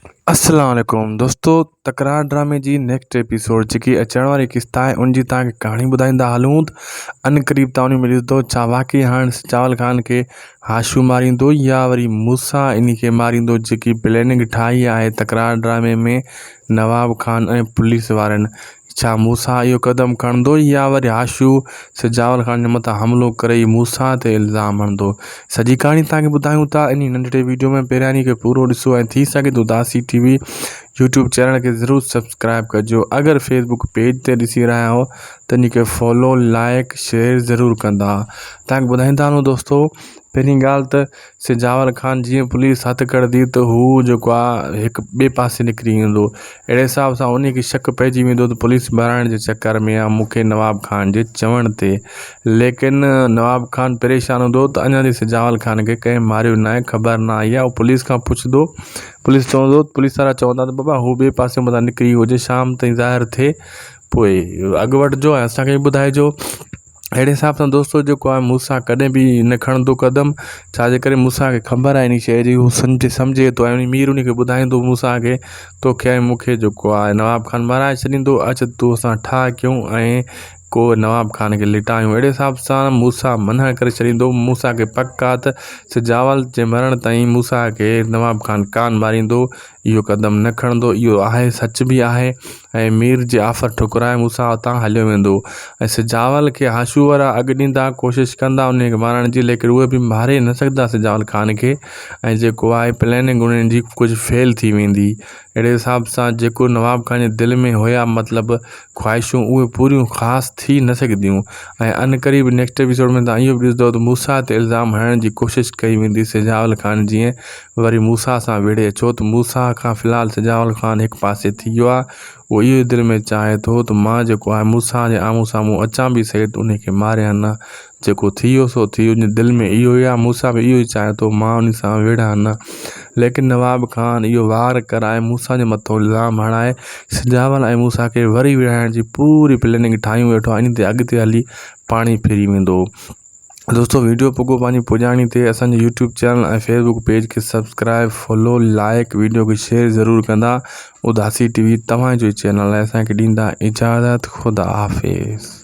अस्सलाम वालेकुम दोस्तों। तकरार ड्रामे जी नेक्स्ट एपिसोड जेकी अचण वारी क़िस्त आहे उन जी तव्हांखे कहाणी ॿुधाईंदा हलूं अन क़रीब तव्हां उन में ॾिसंदो छा वाक़ई हाणे चावल खान खे हाशू मारींदो या वरी मूसा इन खे मारींदो। जेकी प्लैनिंग ठाही आहे तकरार ड्रामे में नवाब खान ऐं पुलिस वारनि, छा मूसा इहो क़दम खणंदो या वरी हाशू सिजावल खान जे मथां हमिलो करे मूसा ते इल्ज़ाम हणंदो। सॼी कहाणी तव्हांखे ॿुधायूं था इन नंढड़े वीडियो में। पहिरियां खे पूरो ॾिसो ऐं थी सघे तो उदासी टीवी यूट्यूब चैनल के ज़रूर सब्सक्राइब कजो। अगर फेसबुक पेज ते ॾिसी रहिया हो त इन खे फॉलो लाइक शेयर ज़रूर कंदा। तव्हांखे ॿुधाईंदा हलूं दोस्तों, पहिरीं ॻाल्हि त सिजावल खान जीअं पुलिस हथु कढंदी त हू जेको आहे हिकु ॿिए पासे निकिरी वेंदो। अहिड़े हिसाब सां उन खे शक पइजी वेंदो त पुलिस भराइण जे चकर में आहे मूंखे नवाब खान जे चवण ते। लेकिन नवाब खान परेशान हूंदो त अञा ताईं सिजावल खान खे कंहिं मारियो न आहे, ख़बर न आई आहे। पुलिस खां पुछंदो, पुलिस चवंदो, पुलिस वारा चवंदा त बाबा हू ॿिए पासे मथां निकिरी हुजे, शाम ताईं ज़ाहिर थिए पोइ अॻु वठिजो ऐं असांखे ॿुधाइजो। अहिड़े हिसाब सां दोस्तों जेको आहे मूसा कॾहिं बि न खणंदो क़दम, छाजे करे मूसा खे ख़बर आहे इन शइ जी, हू सम्झे थो ऐं मीर उन खे ॿुधाईंदो मूसा खे तोखे ऐं मूंखे जेको आहे नवाब खान माराए छॾींदो, अच तूं असां ठा कयूं ऐं को नवाब खान खे लिटायूं। अहिड़े हिसाब सां मूसा मना करे छॾींदो। मूसा खे पक आहे त सिजावल जे मरण ताईं मूसा खे नवाब खान कान मारींदो, इहो क़दम न खणंदो। इहो आहे, सच बि आहे। ऐं मीर जे ऑफर ठुकराए मूसा हुतां हलियो वेंदो ऐं सिजावल खे हाशू वारा अॻु ॾींदा, कोशिशि कंदा उन खे मारण जी, लेकिन उहे बि मारे न सघंदा सिजावल खान खे ऐं जेको आहे प्लैनिंग उन्हनि जी कुझु फेल थी वेंदी। अहिड़े हिसाब सां जेको नवाब खान जे दिलि में हुया मतिलबु ख़्वाहिशूं, उहे पूरियूं ख़ासि थी न सघंदियूं। ऐं अन क़रीब नेक्स्ट एपिसोड में तव्हां इहो बि ॾिसंदो त मूसा ते इल्ज़ाम हणण जी कोशिशि कई वेंदी सिजावल खान जीअं वरी मूसा सां विढ़े, छो त मूसा खां फ़िलहालु सिजावल खान हिकु पासे थी वियो आहे। उहो इहो दिलि में चाहे थो त मां जेको आहे मूसा जे आम्हूं साम्हूं अचां बि सही त उन खे मारियां न। जेको थी वियो सो थी वियो, दिलि में इहो ई आहे। मूसा बि इहो ई चाहे थो मां उन सां विढ़ां न। लेकिन नवाब खान इहो वार कराए मूसा जे मथां इल्ज़ाम हणाए सिजावल ऐं मूसा खे वरी विढ़ाइण जी पूरी प्लैनिंग ठाही वेठो आहे। इन ते अॻिते हली पाणी फिरी वेंदो। दोस्तों वीडियो पुॻो पंहिंजी पुॼाणी ते असांजे यूट्यूब चैनल ऐं फेसबुक पेज खे सब्सक्राइब फॉलो लाइक वीडियो खे शेयर ज़रूर कंदा। उदासी टीवी तव्हांजो चैनल आहे। असांखे ॾींदा इजाज़त। ख़ुदा हाफ़िज़।